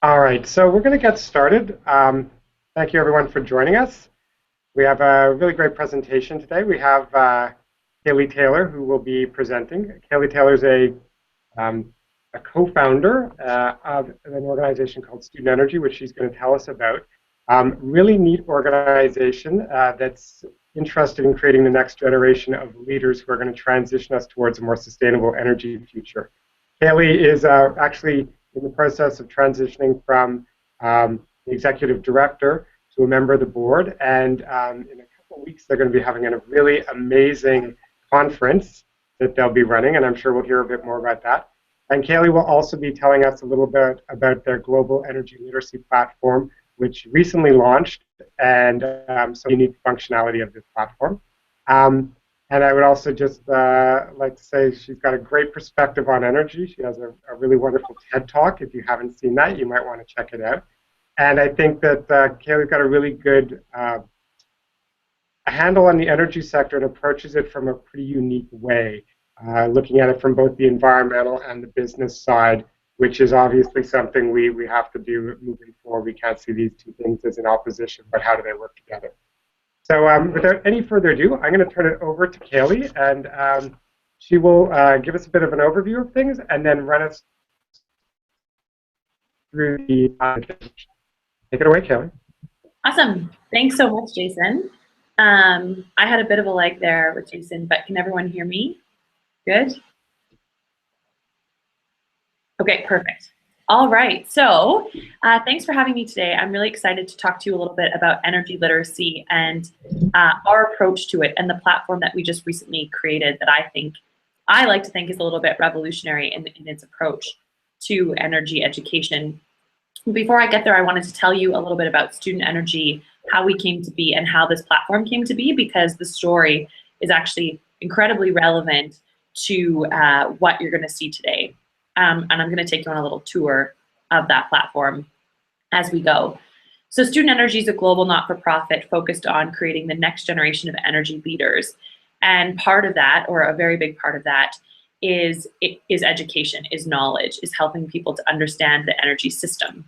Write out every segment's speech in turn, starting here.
All right, so we're going to get started. Thank you, everyone, for joining us. We have a really great presentation today. We have Kaylee Taylor, who will be presenting. Kaylee Taylor is a co-founder of an organization called Student Energy, which she's going to tell us about. Really neat organization that's interested in creating the next generation of leaders who are going to transition us towards a more sustainable energy future. Kaylee is actually in the process of transitioning from the executive director to a member of the board, and in a couple of weeks they're going to be having a really amazing conference that they'll be running, and I'm sure we'll hear a bit more about that. And Kaylee will also be telling us a little bit about their global energy literacy platform, which recently launched, and some unique functionality of this platform. And I would also just like to say she's got a great perspective on energy. She has a really wonderful TED Talk. If you haven't seen that, you might want to check it out. And I think that Kaylee's got a really good handle on the energy sector and approaches it from a pretty unique way, looking at it from both the environmental and the business side, which is obviously something we have to do moving forward. We can't see these two things as in opposition, but how do they work together? So without any further ado, I'm going to turn it over to Kaylee, and she will give us a bit of an overview of things and then run us through the Take it away, Kaylee. Awesome. Thanks so much, Jason. I had a bit of a lag there with Jason, but can everyone hear me? Good? Okay, perfect. All right, so thanks for having me today. I'm really excited to talk to you a little bit about energy literacy and our approach to it and the platform that we just recently created that I like to think is a little bit revolutionary in its approach to energy education. Before I get there, I wanted to tell you a little bit about Student Energy, how we came to be and how this platform came to be, because the story is actually incredibly relevant to what you're going to see today. And I'm going to take you on a little tour of that platform as we go. So Student Energy is a global not-for-profit focused on creating the next generation of energy leaders. And part of that, or a very big part of that, is education, is knowledge, is helping people to understand the energy system.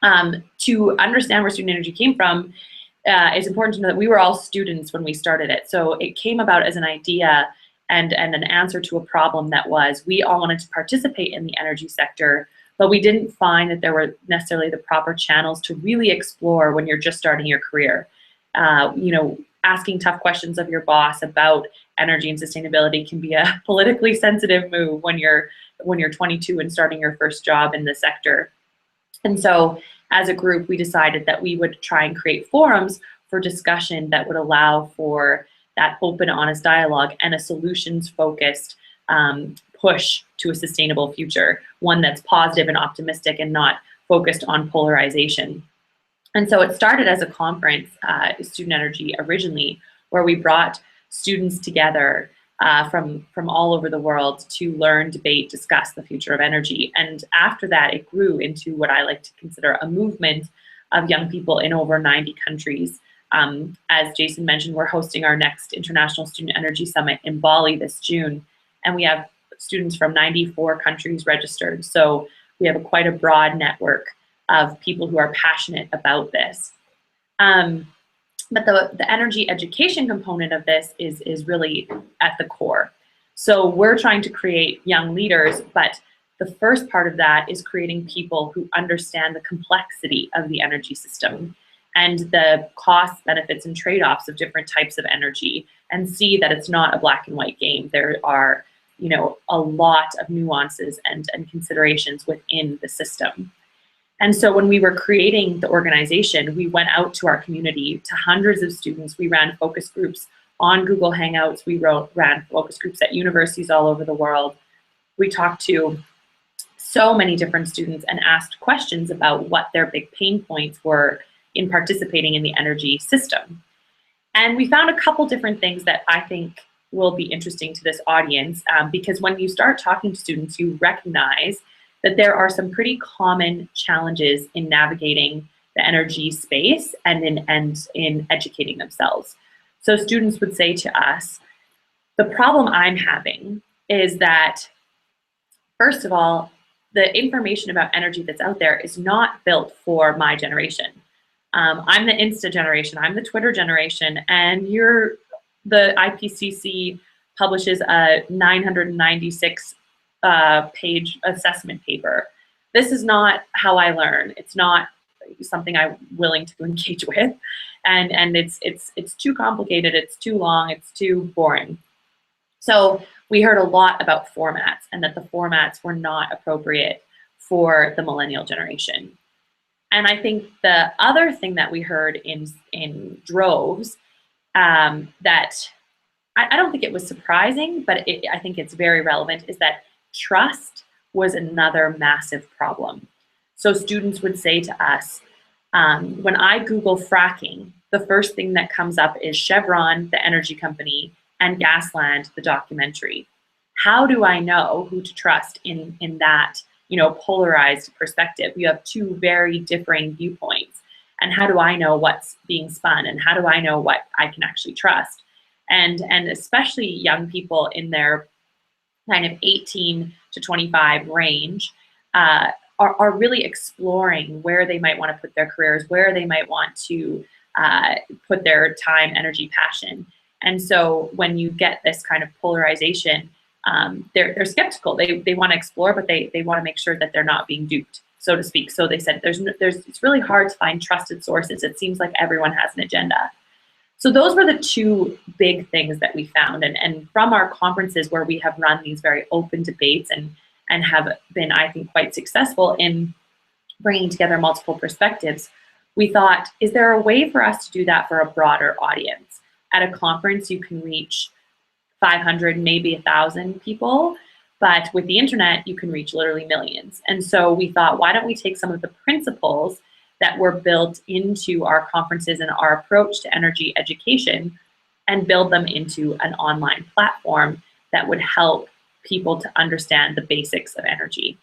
To understand where Student Energy came from, it's important to know that we were all students when we started it. So it came about as an idea and an answer to a problem that was we all wanted to participate in the energy sector, but we didn't find that there were necessarily the proper channels to really explore when you're just starting your career. You know, asking tough questions of your boss about energy and sustainability can be a politically sensitive move when you're 22 and starting your first job in the sector. And so as a group, we decided that we would try and create forums for discussion that would allow for that open, honest dialogue and a solutions-focused push to a sustainable future, one that's positive and optimistic and not focused on polarization. And so it started as a conference, Student Energy originally, where we brought students together from all over the world to learn, debate, discuss the future of energy. And after that, it grew into what I like to consider a movement of young people in over 90 countries. As Jason mentioned, we're hosting our next International Student Energy Summit in Bali this June, and we have students from 94 countries registered. So we have quite a broad network of people who are passionate about this. But the energy education component of this is really at the core. So we're trying to create young leaders, but the first part of that is creating people who understand the complexity of the energy system and the costs, benefits, and trade-offs of different types of energy, and see that it's not a black and white game. There are, you know, a lot of nuances and considerations within the system. And so when we were creating the organization, we went out to our community, to hundreds of students. We ran focus groups on Google Hangouts. We ran focus groups at universities all over the world. We talked to so many different students and asked questions about what their big pain points were in participating in the energy system. And we found a couple different things that I think will be interesting to this audience, because when you start talking to students, you recognize that there are some pretty common challenges in navigating the energy space and in educating themselves. So students would say to us, the problem I'm having is that, first of all, the information about energy that's out there is not built for my generation. I'm the Insta generation, I'm the Twitter generation, and the IPCC publishes a 996 page assessment paper. This is not how I learn. It's not something I'm willing to engage with, and it's too complicated, it's too long, it's too boring. So we heard a lot about formats, and that the formats were not appropriate for the millennial generation. And I think the other thing that we heard in droves, that I don't think it was surprising, but I think it's very relevant, is that trust was another massive problem. So students would say to us, when I Google fracking, the first thing that comes up is Chevron, the energy company, and Gasland, the documentary. How do I know who to trust in that, polarized perspective? You have two very differing viewpoints. And how do I know what's being spun? And how do I know what I can actually trust? And especially young people in their kind of 18 to 25 range are really exploring where they might want to put their careers, where they might want to put their time, energy, passion. And so when you get this kind of polarization, they're skeptical. They want to explore, but they want to make sure that they're not being duped, so to speak. So they said it's really hard to find trusted sources. It seems like everyone has an agenda. So those were the two big things that we found. And from our conferences where we have run these very open debates and have been, I think, quite successful in bringing together multiple perspectives, we thought, is there a way for us to do that for a broader audience? At a conference, you can reach 500, maybe 1,000 people, but with the internet, you can reach literally millions. And so we thought, why don't we take some of the principles that were built into our conferences and our approach to energy education and build them into an online platform that would help people to understand the basics of energy.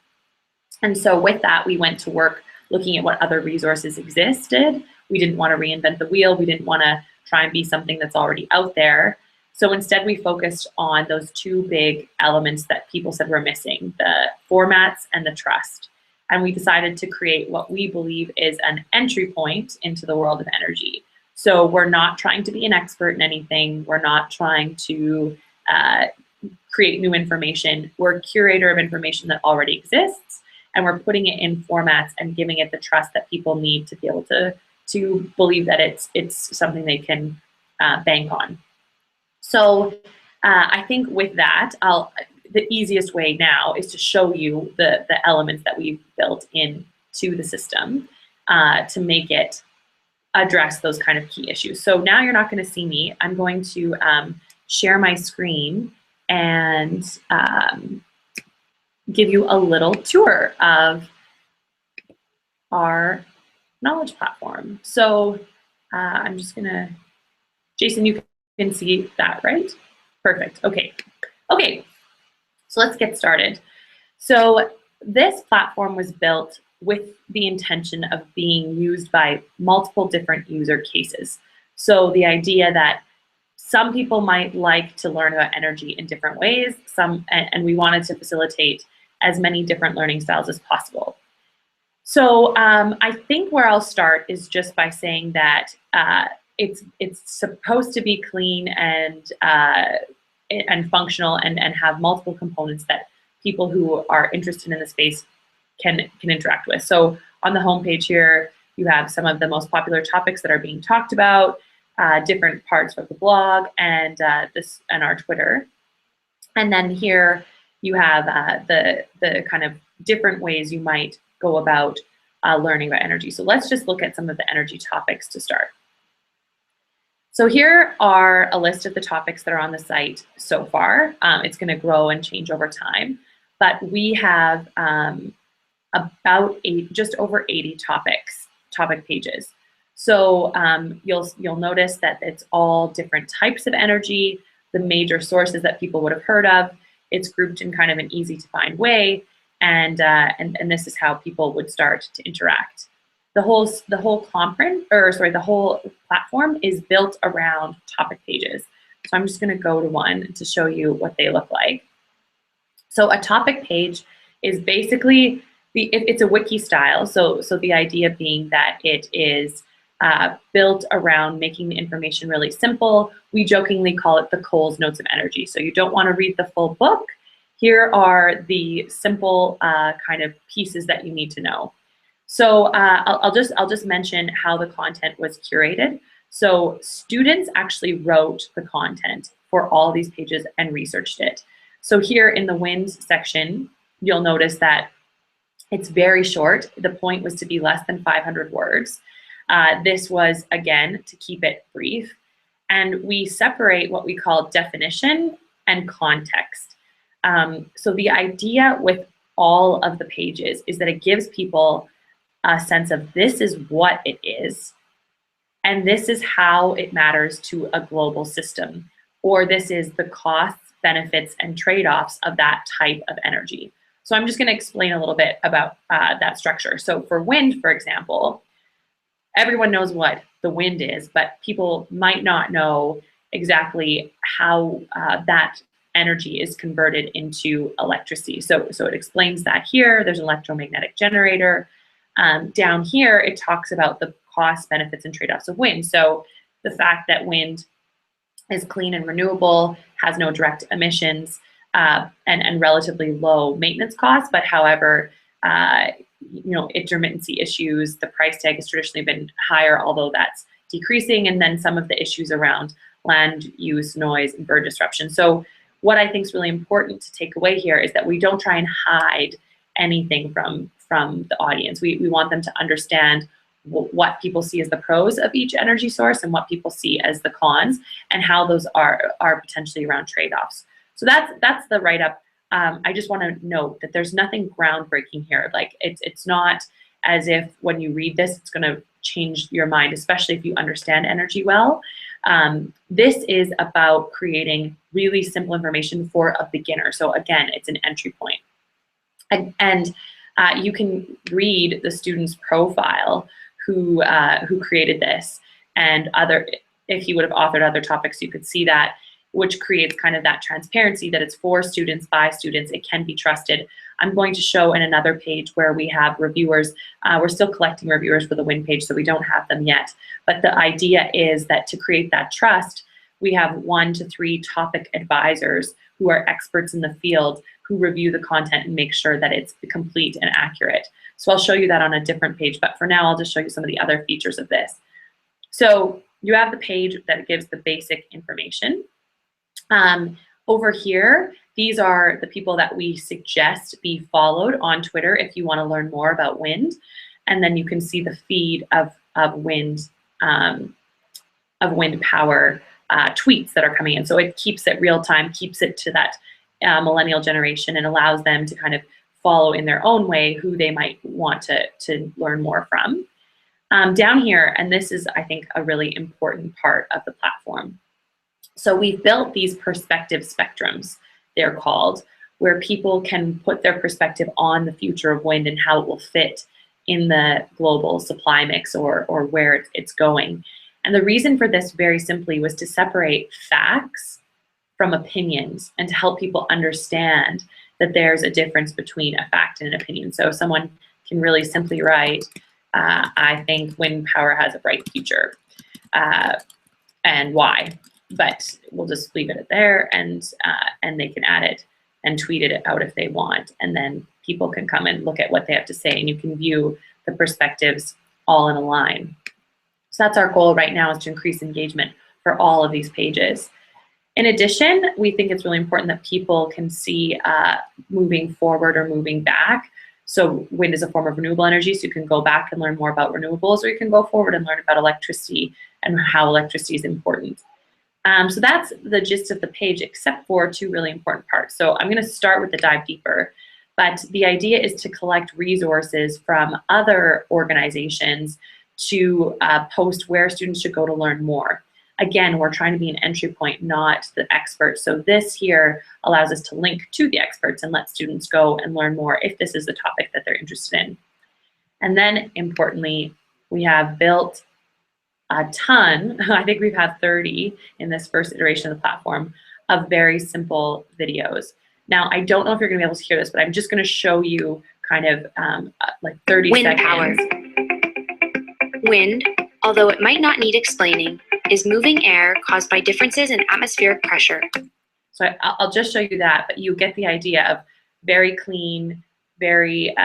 And so with that, we went to work looking at what other resources existed. We didn't want to reinvent the wheel. We didn't want to try and be something that's already out there. So instead, we focused on those two big elements that people said were missing, the formats and the trust. And we decided to create what we believe is an entry point into the world of energy. So we're not trying to be an expert in anything. We're not trying to create new information. We're a curator of information that already exists, and we're putting it in formats and giving it the trust that people need to be able to believe that it's something they can bank on. So I think with that, the easiest way now is to show you the elements that we've built into the system to make it address those kind of key issues. So now you're not going to see me. I'm going to share my screen and give you a little tour of our knowledge platform. So I'm just going to, Jason, you can see that, right? Perfect. Okay. Okay. So let's get started. So this platform was built with the intention of being used by multiple different user cases. So the idea that some people might like to learn about energy in different ways, and we wanted to facilitate as many different learning styles as possible. So I think where I'll start is just by saying that it's supposed to be clean and functional and have multiple components that people who are interested in the space can interact with. So on the homepage here, you have some of the most popular topics that are being talked about, different parts of the blog, and our Twitter. And then here you have the kind of different ways you might go about learning about energy. So let's just look at some of the energy topics to start. So here are a list of the topics that are on the site so far. It's going to grow and change over time, but we have just over 80 topic pages. So you'll notice that it's all different types of energy, the major sources that people would have heard of. It's grouped in kind of an easy to find way, and this is how people would start to interact. The whole platform is built around topic pages. So I'm just going to go to one to show you what they look like. So a topic page is basically it's a wiki style. So the idea being that it is built around making the information really simple. We jokingly call it the Cole's Notes of Energy. So you don't want to read the full book. Here are the simple kind of pieces that you need to know. So I'll just mention how the content was curated. So students actually wrote the content for all these pages and researched it. So here in the wind section, you'll notice that it's very short. The point was to be less than 500 words. This was, again, to keep it brief. And we separate what we call definition and context. So the idea with all of the pages is that it gives people a sense of this is what it is, and this is how it matters to a global system, or this is the costs, benefits, and trade-offs of that type of energy. So I'm just going to explain a little bit about that structure. So for wind, for example, everyone knows what the wind is, but people might not know exactly how that energy is converted into electricity. So it explains that here. There's an electromagnetic generator. Down here, it talks about the costs, benefits, and trade-offs of wind. So the fact that wind is clean and renewable, has no direct emissions, and relatively low maintenance costs, but however, intermittency issues, the price tag has traditionally been higher, although that's decreasing, and then some of the issues around land use, noise, and bird disruption. So what I think is really important to take away here is that we don't try and hide anything from the audience. We want them to understand what people see as the pros of each energy source and what people see as the cons, and how those are potentially around trade-offs. So that's the write-up. I just want to note that there's nothing groundbreaking here. Like it's not as if when you read this, it's going to change your mind, especially if you understand energy well. This is about creating really simple information for a beginner. So again, it's an entry point. And you can read the student's profile who created this, and if he would have authored other topics, you could see that, which creates kind of that transparency that it's for students, by students, it can be trusted. I'm going to show in another page where we have reviewers. We're still collecting reviewers for the WIN page, so we don't have them yet. But the idea is that to create that trust, we have 1 to 3 topic advisors who are experts in the field who review the content and make sure that it's complete and accurate. So I'll show you that on a different page, but for now I'll just show you some of the other features of this. So you have the page that gives the basic information. Over here, these are the people that we suggest be followed on Twitter if you want to learn more about wind. And then you can see the feed of wind power tweets that are coming in. So it keeps it real time, keeps it to that millennial generation, and allows them to kind of follow in their own way who they might want to learn more from. Down here, and this is, I think, a really important part of the platform. So we've built these perspective spectrums, they're called, where people can put their perspective on the future of wind and how it will fit in the global supply mix or where it's going. And the reason for this, very simply, was to separate facts from opinions and to help people understand that there's a difference between a fact and an opinion. So someone can really simply write, I think wind power has a bright future, and why. But we'll just leave it there, and they can add it and tweet it out if they want. And then people can come and look at what they have to say, and you can view the perspectives all in a line. So that's our goal right now, is to increase engagement for all of these pages. In addition, we think it's really important that people can see moving forward or moving back. So wind is a form of renewable energy, so you can go back and learn more about renewables, or you can go forward and learn about electricity and how electricity is important. So that's the gist of the page, except for 2 really important parts. So I'm going to start with the dive deeper, but the idea is to collect resources from other organizations to post where students should go to learn more. Again, we're trying to be an entry point, not the expert. So this here allows us to link to the experts and let students go and learn more if this is the topic that they're interested in. And then importantly, we have built a ton, I think we've had 30 in this first iteration of the platform, of very simple videos. Now, I don't know if you're going to be able to hear this, but I'm just going to show you kind of like 30 Wind seconds. power. Wind, although it might not need explaining, is moving air caused by differences in atmospheric pressure. So I'll just show you that, but you get the idea of very clean, very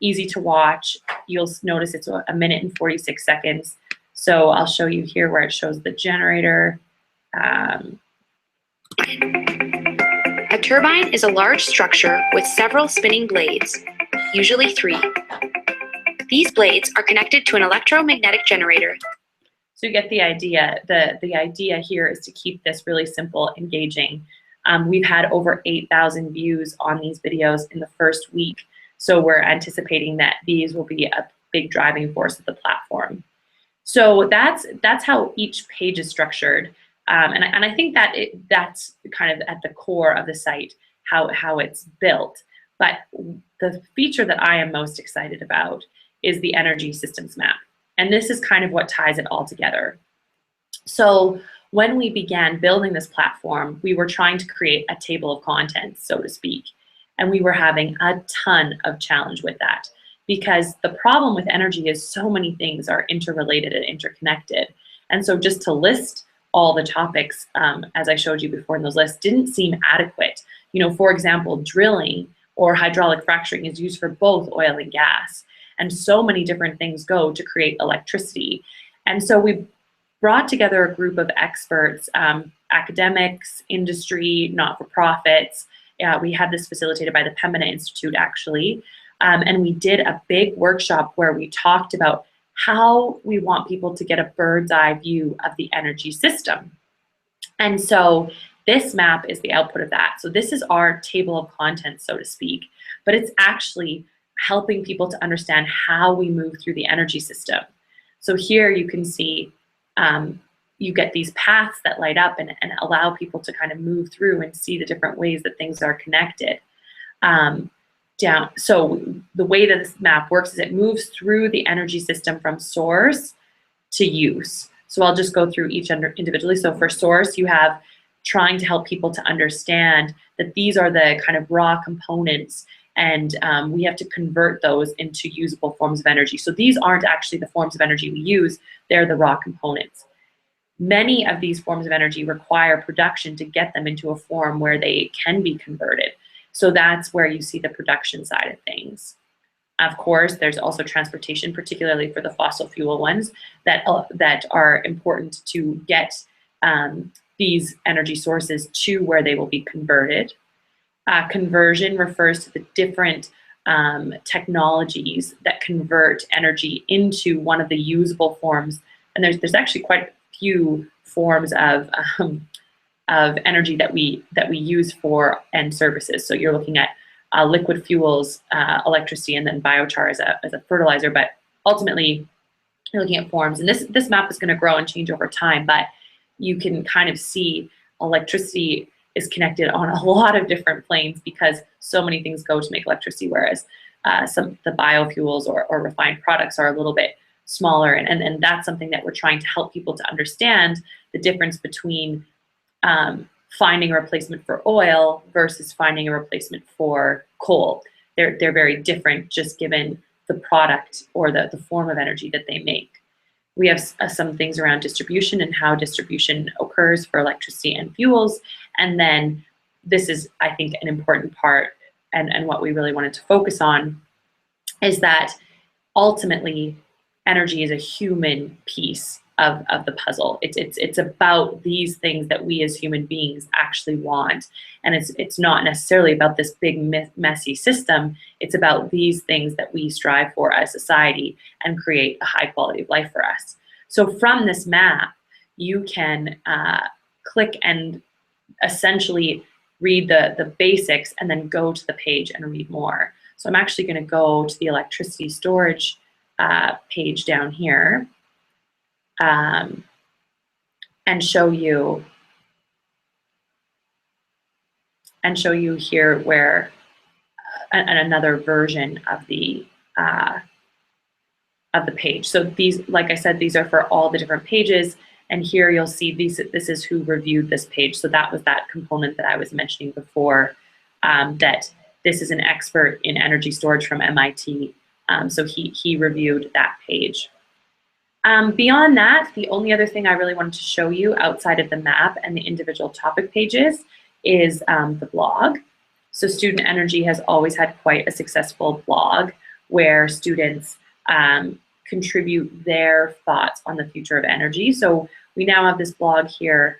easy to watch. You'll notice it's a minute and 46 seconds. So I'll show you here where it shows the generator. A turbine is a large structure with several spinning blades, usually 3. These blades are connected to an electromagnetic generator. So you get the idea. The idea here is to keep this really simple, engaging. We've had over 8,000 views on these videos in the first week, so we're anticipating that these will be a big driving force of the platform. So that's how each page is structured, and I think that that's kind of at the core of the site, how it's built. But the feature that I am most excited about is the energy systems map, and this is kind of what ties it all together. So when we began building this platform, we were trying to create a table of contents, so to speak, and we were having a ton of challenge with that, because the problem with energy is so many things are interrelated and interconnected. And so just to list all the topics, as I showed you before in those lists, didn't seem adequate. You know, for example, drilling or hydraulic fracturing is used for both oil and gas, and so many different things go to create electricity. And so we brought together a group of experts, academics, industry, not-for-profits. We had this facilitated by the Pembina Institute, actually. And we did a big workshop where we talked about how we want people to get a bird's eye view of the energy system. And so this map is the output of that. So this is our table of contents, so to speak, but it's actually helping people to understand how we move through the energy system. So here you can see you get these paths that light up and allow people to kind of move through and see the different ways that things are connected. So the way that this map works is it moves through the energy system from source to use. So I'll just go through each individually. So for source, you have trying to help people to understand that these are the kind of raw components, and we have to convert those into usable forms of energy. So these aren't actually the forms of energy we use, they're the raw components. Many of these forms of energy require production to get them into a form where they can be converted. So that's where you see the production side of things. Of course, there's also transportation, particularly for the fossil fuel ones, that are important to get these energy sources to where they will be converted. Conversion refers to the different technologies that convert energy into one of the usable forms. And there's actually quite a few forms of energy that we use for end services. So you're looking at liquid fuels, electricity, and then biochar as a fertilizer. But ultimately, you're looking at forms. And this map is going to grow and change over time. But you can kind of see electricity is connected on a lot of different planes because so many things go to make electricity, whereas the biofuels or refined products are a little bit smaller. And that's something that we're trying to help people to understand, the difference between finding a replacement for oil versus finding a replacement for coal. They're very different, just given the product or the form of energy that they make. We have some things around distribution and how distribution occurs for electricity and fuels. And then this is, I think, an important part, and what we really wanted to focus on is that ultimately energy is a human piece of the puzzle. It's about these things that we as human beings actually want. And it's not necessarily about this big messy system. It's about these things that we strive for as society and create a high quality of life for us. So from this map, you can click and essentially read the basics and then go to the page and read more. So I'm actually going to go to the electricity storage page down here. And show you here where another version of the page. So these, like I said, these are for all the different pages, and here you'll see this is who reviewed this page. So that was that component that I was mentioning before, that this is an expert in energy storage from MIT. So he reviewed that page. Beyond that, the only other thing I really wanted to show you outside of the map and the individual topic pages is the blog. So Student Energy has always had quite a successful blog where students contribute their thoughts on the future of energy. So we now have this blog here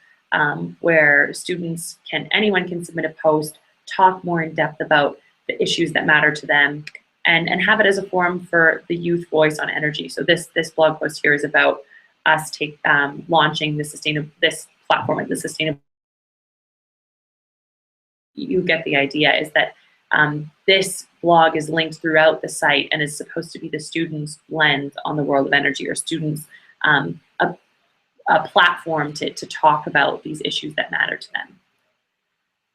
where students anyone can submit a post, talk more in depth about the issues that matter to them, and have it as a forum for the youth voice on energy. So this blog post here is about us launching this platform at the sustainable. You get the idea, is that this blog is linked throughout the site and is supposed to be the students' lens on the world of energy, or students' a platform to talk about these issues that matter to them.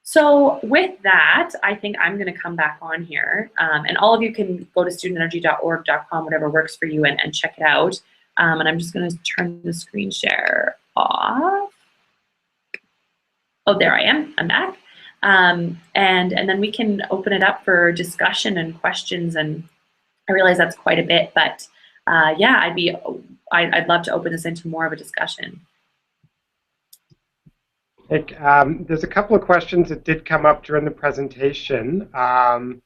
So with that, I think I'm going to come back on here, and all of you can go to studentenergy.org.com, whatever works for you, and check it out. And I'm just going to turn the screen share off. Oh, there I am. I'm back. And then we can open it up for discussion and questions. And I realize that's quite a bit, but yeah, I'd love to open this into more of a discussion. Nick, there's a couple of questions that did come up during the presentation, and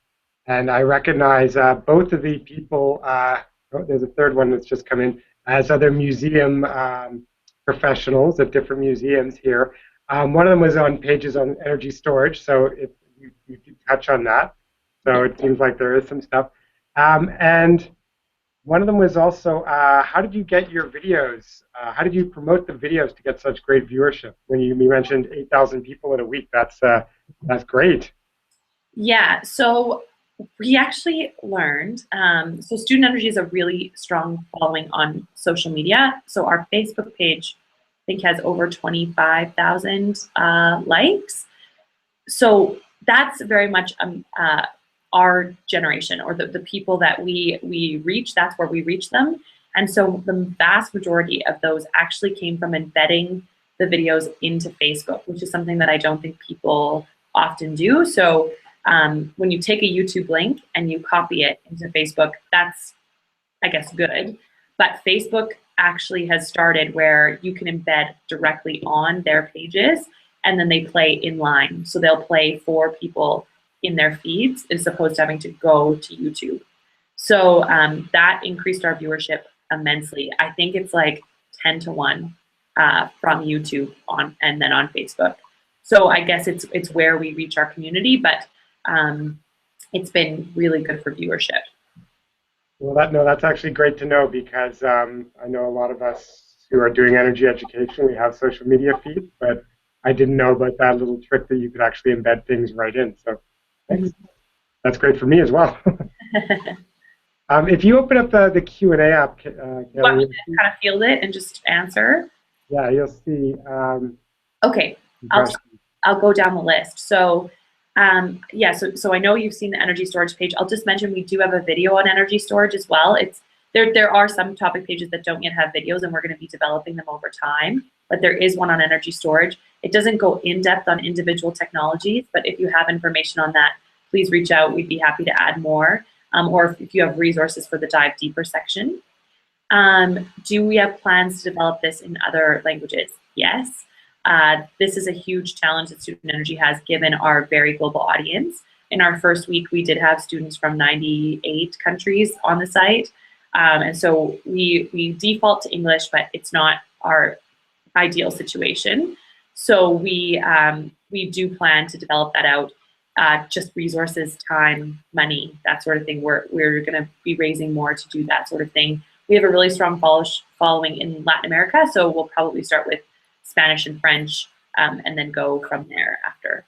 I recognize both of the people. Oh, there's a third one that's just come in, as other museum professionals at different museums here. One of them was on pages on energy storage, so you did touch on that. So it seems like there is some stuff. And one of them was also, how did you get your videos? How did you promote the videos to get such great viewership? When you mentioned 8,000 people in a week, that's great. Yeah, so we actually learned, so Student Energy is a really strong following on social media. So our Facebook page, I think, has over 25,000 likes. So that's very much our generation, or the people that we reach. That's where we reach them. And so the vast majority of those actually came from embedding the videos into Facebook, which is something that I don't think people often do. So when you take a YouTube link and you copy it into Facebook, that's, I guess, good. But Facebook actually has started where you can embed directly on their pages, and then they play in line. So they'll play for people in their feeds as opposed to having to go to YouTube. So that increased our viewership immensely. I think it's like 10 to 1 from YouTube and then on Facebook. So I guess it's where we reach our community, but it's been really good for viewership. Well, that's actually great to know, because I know a lot of us who are doing energy education, we have social media feeds, but I didn't know about that little trick that you could actually embed things right in. So thanks. That's great for me as well. If you open up the Q&A app, Kelly, you want me to kind of field it and just answer? Yeah, you'll see. Okay, I'll go down the list. So yeah, so I know you've seen the energy storage page. I'll just mention we do have a video on energy storage as well. There are some topic pages that don't yet have videos, and we're going to be developing them over time. But there is one on energy storage. It doesn't go in depth on individual technologies, but if you have information on that, please reach out. We'd be happy to add more. Or if you have resources for the dive deeper section. Do we have plans to develop this in other languages? Yes. This is a huge challenge that Student Energy has, given our very global audience. In our first week, we did have students from 98 countries on the site. And so we default to English, but it's not our ideal situation. So we do plan to develop that out. Just resources, time, money, that sort of thing. We're going to be raising more to do that sort of thing. We have a really strong following in Latin America, so we'll probably start with Spanish and French, and then go from there after.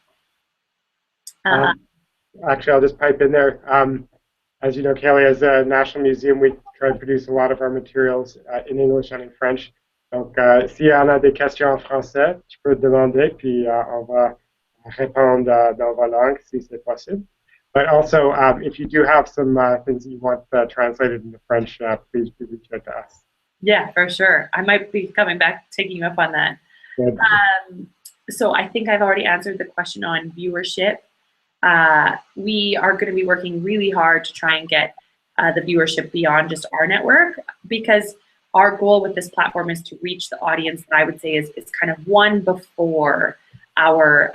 Actually, I'll just pipe in there. As you know, Kelly, as a National Museum, we try to produce a lot of our materials in English and in French. Donc, s'il y en a des questions en français, tu peux demander, puis on va répondre dans vos langues si c'est possible. But also, if you do have some things that you want translated into French, please do reach out to us. Yeah, for sure. I might be coming back, taking you up on that. So I think I've already answered the question on viewership. we are going to be working really hard to try and get the viewership beyond just our network, because our goal with this platform is to reach the audience that I would say is kind of one before our,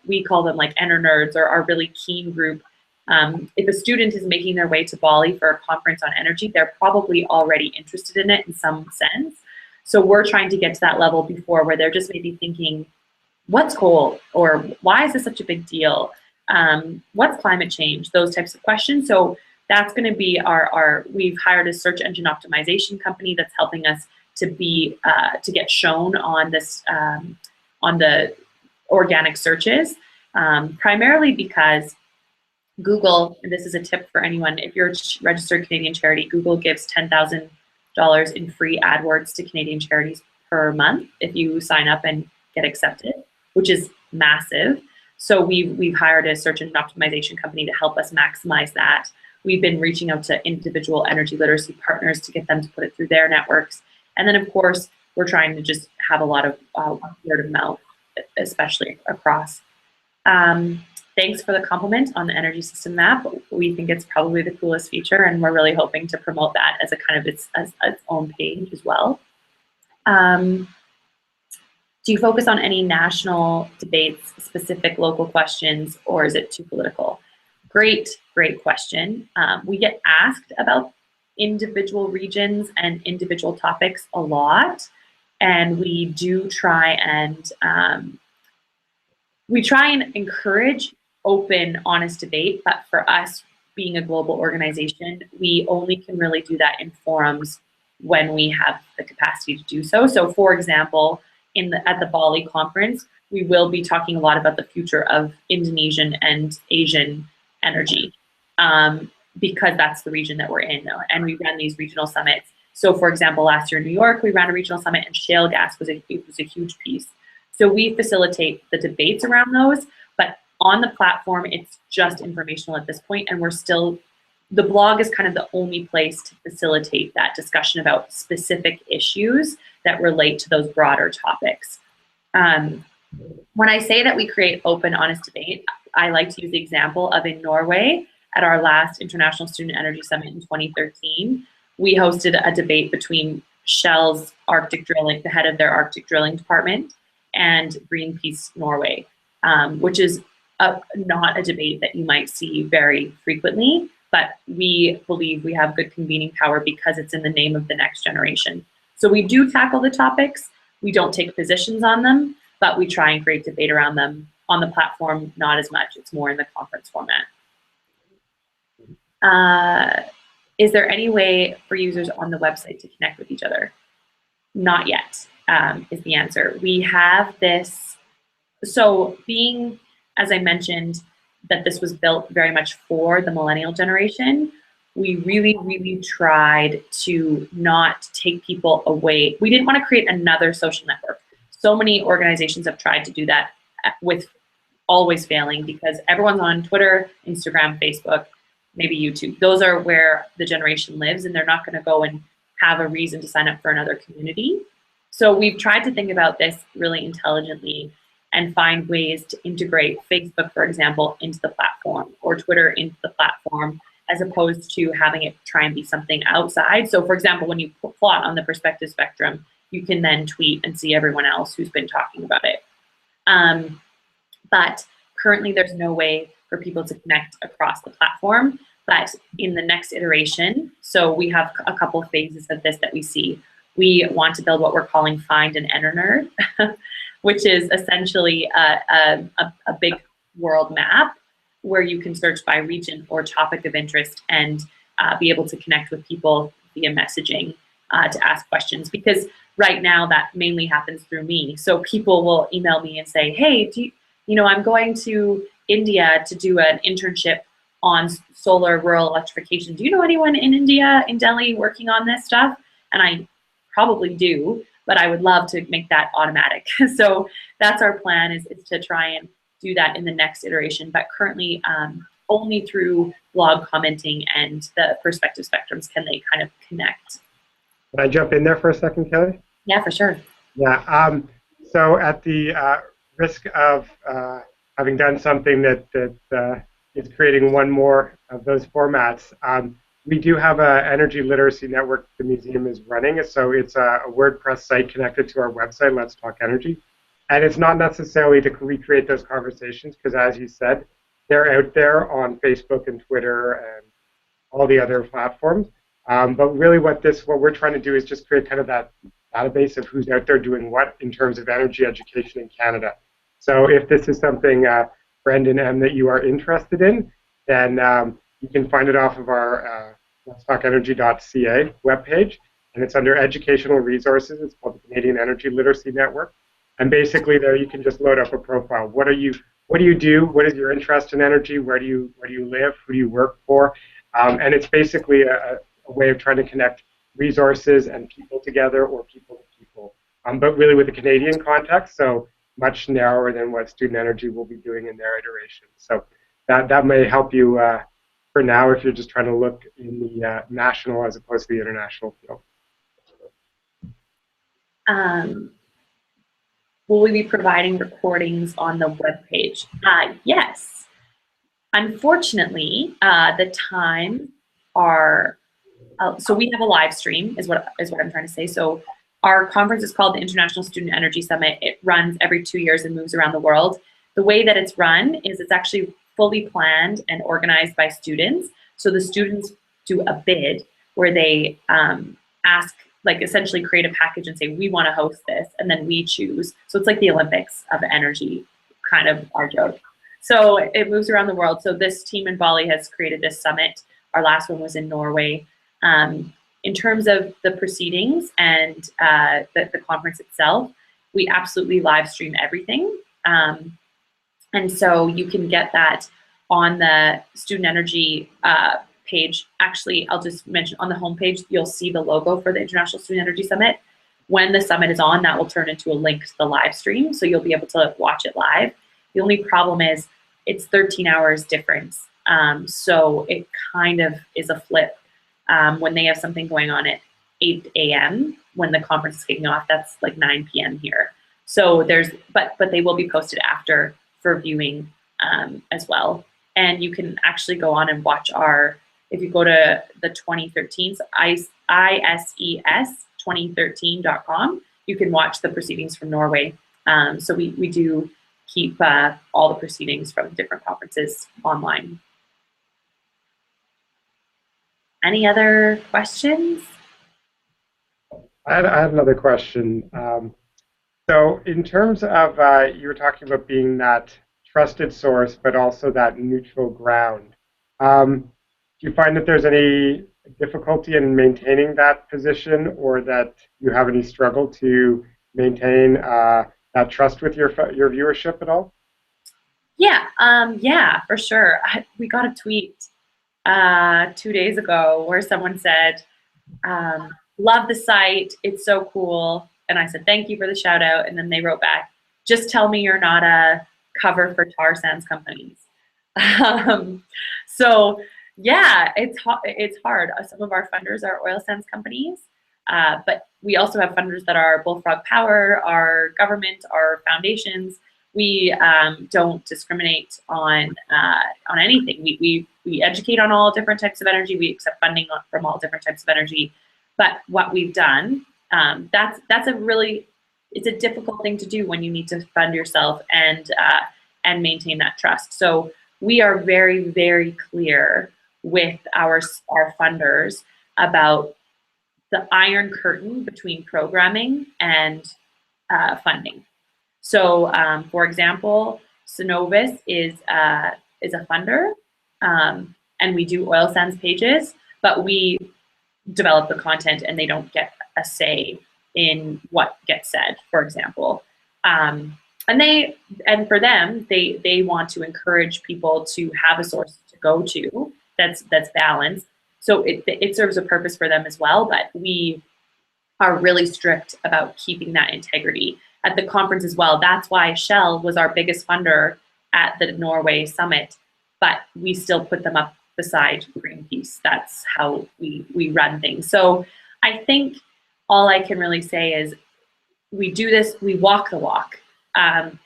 we call them like enter nerds, or our really keen group. If a student is making their way to Bali for a conference on energy, they're probably already interested in it in some sense. So we're trying to get to that level before, where they're just maybe thinking, what's coal? Or why is this such a big deal? What's climate change? Those types of questions. So that's going to be we've hired a search engine optimization company that's helping us to get shown on this, on the organic searches, primarily because Google, and this is a tip for anyone, if you're a registered Canadian charity, Google gives $10,000 in free AdWords to Canadian charities per month if you sign up and get accepted, which is massive. So we've hired a search engine optimization company to help us maximize that. We've been reaching out to individual energy literacy partners to get them to put it through their networks. And then, of course, we're trying to just have a lot of word of mouth, especially across. Thanks for the compliment on the energy system map. We think it's probably the coolest feature, and we're really hoping to promote that as a kind of its own page as well. Do you focus on any national debates, specific local questions, or is it too political? Great question. We get asked about individual regions and individual topics a lot, and we do try and encourage open, honest debate. But for us, being a global organization, we only can really do that in forums when we have the capacity to do so. So, for example, at the Bali conference, we will be talking a lot about the future of Indonesian and Asian energy, because that's the region that we're in, and we run these regional summits. So, for example, last year in New York, we ran a regional summit, and shale gas was a huge piece. So we facilitate the debates around those, but on the platform, it's just informational at this point, and the blog is kind of the only place to facilitate that discussion about specific issues that relate to those broader topics. When I say that we create open, honest debate, I like to use the example of in Norway at our last International Student Energy Summit in 2013, we hosted a debate between Shell's Arctic drilling, the head of their Arctic drilling department, and Greenpeace Norway, which is not a debate that you might see very frequently, but we believe we have good convening power because it's in the name of the next generation. So we do tackle the topics, we don't take positions on them, but we try and create debate around them. On the platform, not as much, it's more in the conference format. Is there any way for users on the website to connect with each other? Not yet, is the answer. We have this, so being, as I mentioned, that this was built very much for the millennial generation, we really tried to not take people away. We didn't want to create another social network. So many organizations have tried to do that with always failing, because everyone's on Twitter, Instagram, Facebook, maybe YouTube. Those are where the generation lives, and they're not going to go and have a reason to sign up for another community. So we've tried to think about this really intelligently and find ways to integrate Facebook, for example, into the platform, or Twitter into the platform, as opposed to having it try and be something outside. So, for example, when you plot on the perspective spectrum, you can then tweet and see everyone else who's been talking about it. But currently, there's no way for people to connect across the platform. But in the next iteration, so we have a couple of phases of this that we see. We want to build what we're calling Find an Enter Nerd, which is essentially a big world map where you can search by region or topic of interest and be able to connect with people via messaging to ask questions. Because right now that mainly happens through me. So people will email me and say, hey, I'm going to India to do an internship on solar rural electrification. Do you know anyone in India, in Delhi, working on this stuff? And I probably do, but I would love to make that automatic. So that's our plan, is to try and do that in the next iteration, but currently only through blog commenting and the perspective spectrums can they kind of connect. Can I jump in there for a second, Kelly? Yeah, for sure. Yeah, so at the risk of having done something that is creating one more of those formats. We do have an energy literacy network the museum is running, so it's a WordPress site connected to our website, Let's Talk Energy. And it's not necessarily to recreate those conversations, because as you said, they're out there on Facebook and Twitter and all the other platforms. But really what we're trying to do is just create kind of that database of who's out there doing what in terms of energy education in Canada. So if this is something, Brendan M, that you are interested in, then you can find it off of our letstalkenergy.ca webpage, and it's under educational resources. It's called the Canadian Energy Literacy Network. And basically there you can just load up a profile. What do you do? What is your interest in energy? Where do you live? Who do you work for? And it's basically a way of trying to connect resources and people together, or people to people, but really with a Canadian context, so much narrower than what Student Energy will be doing in their iteration. So that may help you for now if you're just trying to look in the national as opposed to the international field. Will we be providing recordings on the webpage? Yes. Unfortunately, the times are, so we have a live stream is what I'm trying to say. So our conference is called the International Student Energy Summit. It runs every 2 years and moves around the world. The way that it's run is it's actually fully planned and organized by students. So the students do a bid where they ask, like essentially create a package and say, we want to host this, and then we choose. So it's like the Olympics of energy, kind of our joke. So it moves around the world. So this team in Bali has created this summit. Our last one was in Norway. In terms of the proceedings and the conference itself, we absolutely live stream everything. And so you can get that on the Student Energy page. Actually, I'll just mention on the homepage, you'll see the logo for the International Student Energy Summit. When the summit is on, that will turn into a link to the live stream, so you'll be able to watch it live. The only problem is it's 13 hours difference. So it kind of is a flip. When they have something going on at 8 a.m. when the conference is kicking off, that's like 9 p.m. here. So there's, but they will be posted after for viewing as well. And you can actually go on and watch our, if you go to the 2013, so ISES2013.com, you can watch the proceedings from Norway. So we do keep all the proceedings from different conferences online. Any other questions? I had another question. So in terms of, you were talking about being that trusted source, but also that neutral ground. Do you find that there's any difficulty in maintaining that position, or that you have any struggle to maintain that trust with your viewership at all? Yeah, yeah, for sure. We got a tweet 2 days ago where someone said, love the site, it's so cool. And I said, thank you for the shout out. And then they wrote back, just tell me you're not a cover for tar sands companies. So yeah, it's hard. Some of our funders are oil sands companies, but we also have funders that are Bullfrog Power, our government, our foundations. We don't discriminate on anything. We educate on all different types of energy. We accept funding from all different types of energy. But what we've done, that's it's a difficult thing to do when you need to fund yourself and maintain that trust. So we are very, very clear with our funders about the iron curtain between programming and funding. So, for example, Synovus is a funder, and we do oil sands pages, but we develop the content and they don't get a say in what gets said, for example. And for them, they want to encourage people to have a source to go to that's balanced. So it serves a purpose for them as well, but we are really strict about keeping that integrity. At the conference as well, that's why Shell was our biggest funder at the Norway summit, but we still put them up beside Greenpeace. That's how we run things. So I think all I can really say is we do this, we walk the walk, and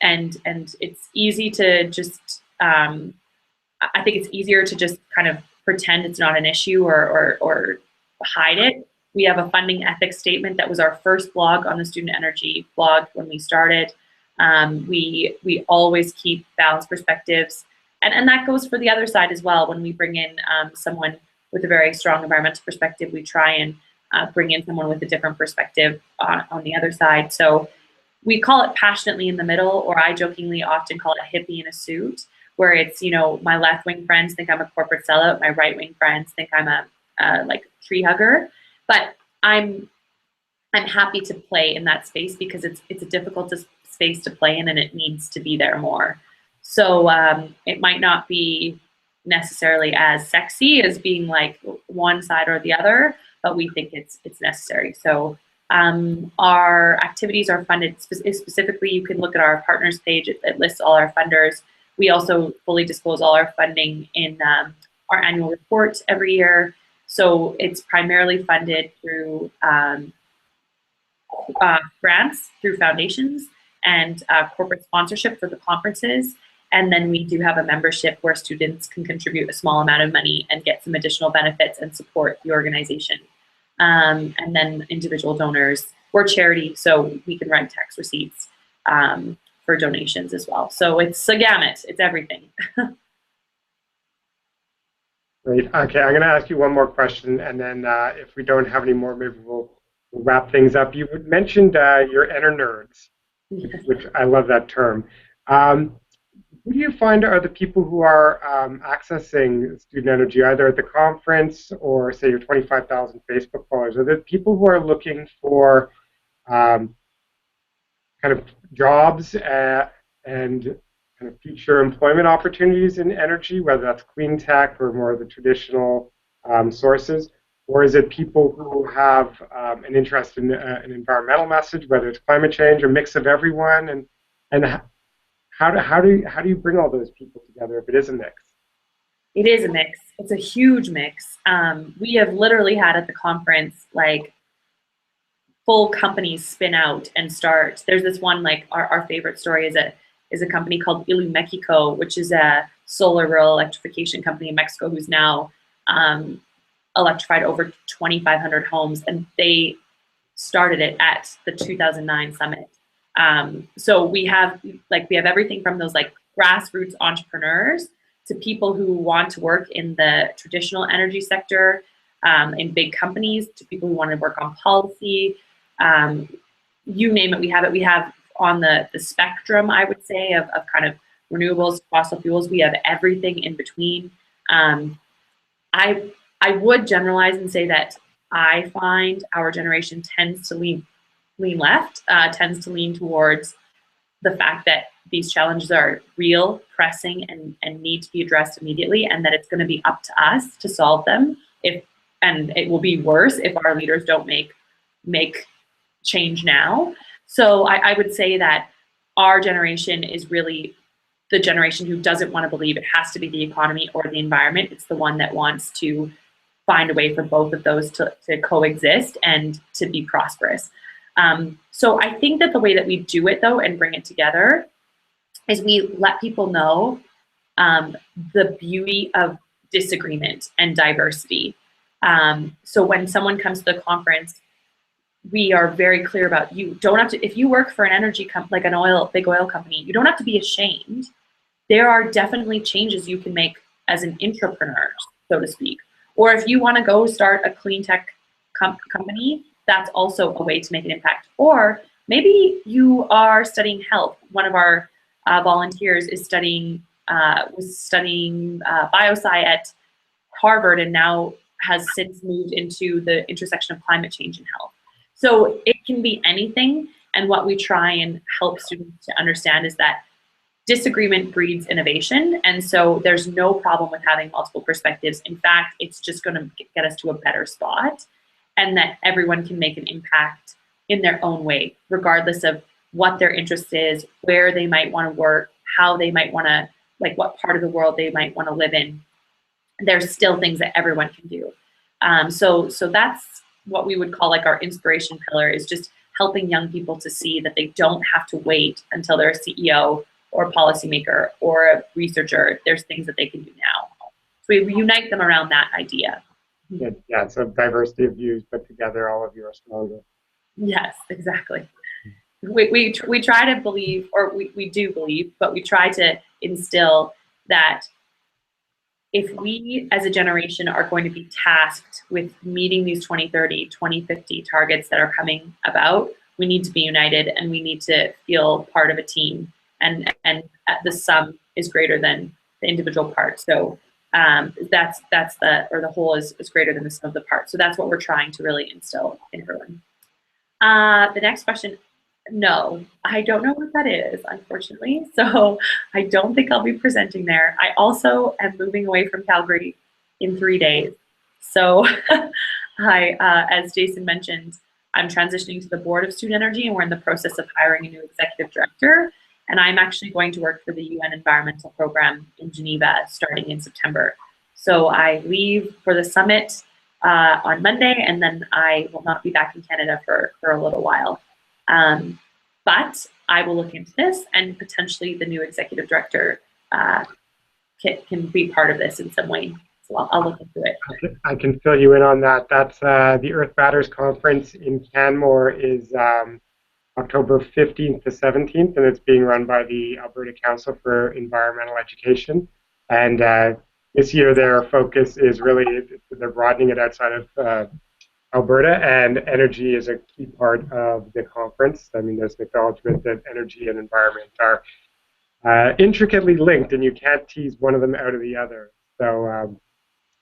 it's easy to just I think it's easier to just kind of pretend it's not an issue or hide it. We have a funding ethics statement that was our first blog on the Student Energy blog when we started. We always keep balanced perspectives, and that goes for the other side as well. When we bring in someone with a very strong environmental perspective, we try and bring in someone with a different perspective on the other side. So we call it passionately in the middle, or I jokingly often call it hippie in a suit, where it's, you know, my left-wing friends think I'm a corporate sellout, my right-wing friends think I'm a like tree hugger, but I'm happy to play in that space because it's a difficult space to play in, and it needs to be there more. So it might not be necessarily as sexy as being like one side or the other, but we think it's necessary. So our activities are funded specifically. You can look at our partners page. It lists all our funders. We also fully disclose all our funding in our annual report every year. So it's primarily funded through grants, through foundations, and corporate sponsorship for the conferences. And then we do have a membership where students can contribute a small amount of money and get some additional benefits and support the organization. And then individual donors. We're charity, so we can write tax receipts for donations as well. So it's a gamut, it's everything. Great. Okay, I'm going to ask you one more question, and then if we don't have any more, maybe we'll wrap things up. You mentioned your inner nerds, which I love that term. Who do you find are the people who are accessing Student Energy, either at the conference or, say, your 25,000 Facebook followers? Are there people who are looking for kind of jobs and kind of future employment opportunities in energy, whether that's clean tech or more of the traditional sources? Or is it people who have an interest in an environmental message, whether it's climate change or mix of everyone? And how do you bring all those people together if it is a mix? It is a mix. It's a huge mix. We have literally had at the conference like full companies spin out and start. There's this one, like our favorite story is a company called Ilu Mexico, which is a solar rural electrification company in Mexico who's now electrified over 2,500 homes, and they started it at the 2009 summit. So we have everything from those like grassroots entrepreneurs to people who want to work in the traditional energy sector, in big companies, to people who want to work on policy. You name it, we have it. We have on the spectrum, I would say, of kind of renewables, fossil fuels. We have everything in between. I would generalize and say that I find our generation tends to lean left, tends to lean towards the fact that these challenges are real, pressing, and need to be addressed immediately, and that it's going to be up to us to solve them. And it will be worse if our leaders don't make change now. So I would say that our generation is really the generation who doesn't want to believe it has to be the economy or the environment. It's the one that wants to find a way for both of those to coexist and to be prosperous. So I think that the way that we do it, though, and bring it together is we let people know the beauty of disagreement and diversity. So when someone comes to the conference, we are very clear about, you don't have to, if you work for an energy company, like big oil company, you don't have to be ashamed. There are definitely changes you can make as an entrepreneur, so to speak. Or if you want to go start a clean tech company, that's also a way to make an impact. Or maybe you are studying health. One of our volunteers is was studying biosci at Harvard, and now has since moved into the intersection of climate change and health. So it can be anything. And what we try and help students to understand is that disagreement breeds innovation. And so there's no problem with having multiple perspectives. In fact, it's just going to get us to a better spot, and that everyone can make an impact in their own way, regardless of what their interest is, where they might want to work, how they might want to, like what part of the world they might want to live in. There's still things that everyone can do. So that's what we would call like our inspiration pillar, is just helping young people to see that they don't have to wait until they're a CEO or policymaker or a researcher, there's things that they can do now. So we unite them around that idea. Yeah, so diversity of views, but together all of you are stronger. Yes, exactly. We try to believe, or we do believe, but we try to instill that if we as a generation are going to be tasked with meeting these 2030, 2050 targets that are coming about, we need to be united and we need to feel part of a team, and the sum is greater than the individual part. So that's the whole is greater than the sum of the parts. So that's what we're trying to really instill in everyone. The next question, no, I don't know what that is, unfortunately. So I don't think I'll be presenting there. I also am moving away from Calgary in 3 days. So as Jason mentioned, I'm transitioning to the board of Student Energy, and we're in the process of hiring a new executive director. And I'm actually going to work for the UN Environmental Program in Geneva starting in September. So I leave for the summit on Monday, and then I will not be back in Canada for a little while. But I will look into this, and potentially the new executive director can be part of this in some way. So I'll look into it. I can fill you in on that. That's the Earth Matters conference in Canmore is October 15th to 17th, and it's being run by the Alberta Council for Environmental Education. And this year their focus is really, they're broadening it outside of Alberta, and energy is a key part of the conference. I mean, there's an acknowledgement that energy and environment are intricately linked, and you can't tease one of them out of the other. So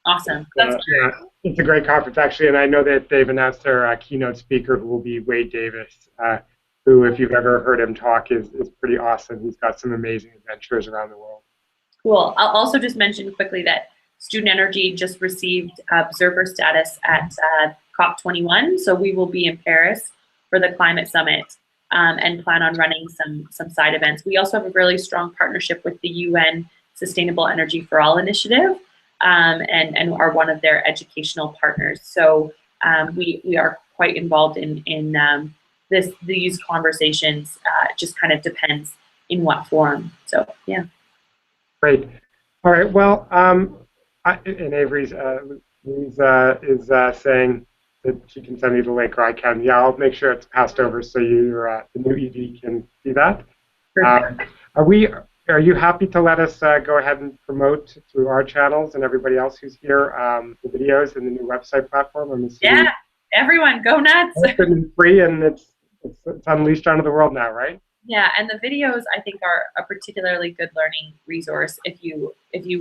awesome. That's yeah, it's a great conference, actually, and I know that they've announced their keynote speaker, who will be Wade Davis, who, if you've ever heard him talk, is pretty awesome. He's got some amazing adventures around the world. Cool. I'll also just mention quickly that Student Energy just received observer status at COP21, so we will be in Paris for the climate summit and plan on running some side events. We also have a really strong partnership with the UN Sustainable Energy for All initiative, and are one of their educational partners. So we are quite involved in these conversations. It just kind of depends in what forum. So yeah. Great. All right. Well, and Avery's Louise is saying that she can send me the link, or I can. Yeah, I'll make sure it's passed over so the new ED can see that. Are you happy to let us go ahead and promote through our channels and everybody else who's here the videos and the new website platform? Yeah, everyone, go nuts. It's been free, and it's unleashed onto the world now, right? Yeah, and the videos I think are a particularly good learning resource if you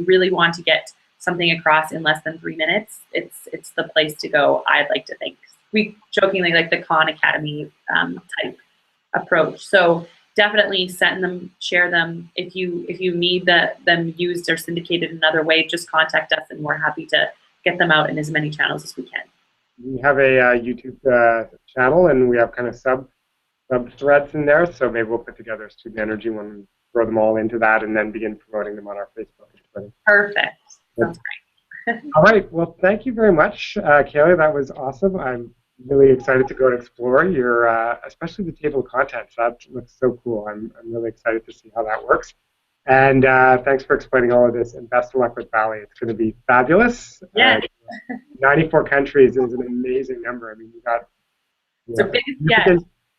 really want to get something across in less than 3 minutes. It's the place to go, I'd like to think. We jokingly like the Khan Academy type approach. So definitely send them, share them. If you need them used or syndicated another way, just contact us, and we're happy to get them out in as many channels as we can. We have a YouTube channel, and we have kind of sub threads in there, so maybe we'll put together a Student Energy one and throw them all into that, and then begin promoting them on our Facebook and Twitter. Perfect. Sounds great. All right. Well, thank you very much, Kayla. That was awesome. I'm really excited to go and explore your, especially the table of contents. That looks so cool. I'm really excited to see how that works. And thanks for explaining all of this, and best of luck with Valley. It's going to be fabulous. Yeah. 94 countries is an amazing number. I mean, you got a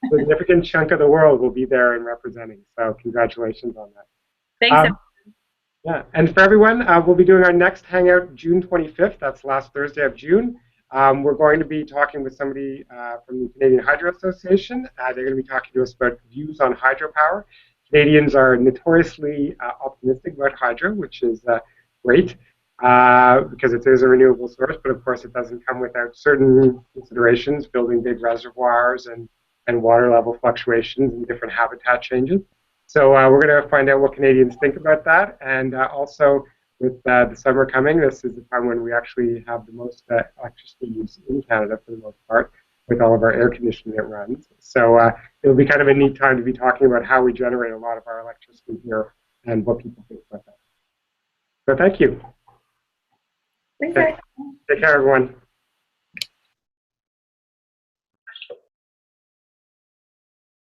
significant chunk of the world will be there and representing. So congratulations on that. Thanks. Yeah, and for everyone, we'll be doing our next Hangout June 25th. That's the last Thursday of June. We're going to be talking with somebody from the Canadian Hydro Association. They're going to be talking to us about views on hydropower. Canadians are notoriously optimistic about hydro, which is great because it is a renewable source, but of course it doesn't come without certain considerations, building big reservoirs and water level fluctuations and different habitat changes. So we're going to find out what Canadians think about that, and also with the summer coming, this is the time when we actually have the most electricity use in Canada for the most part, with all of our air conditioning that runs. So it'll be kind of a neat time to be talking about how we generate a lot of our electricity here and what people think about that. So thank you. Thanks. Take care, everyone.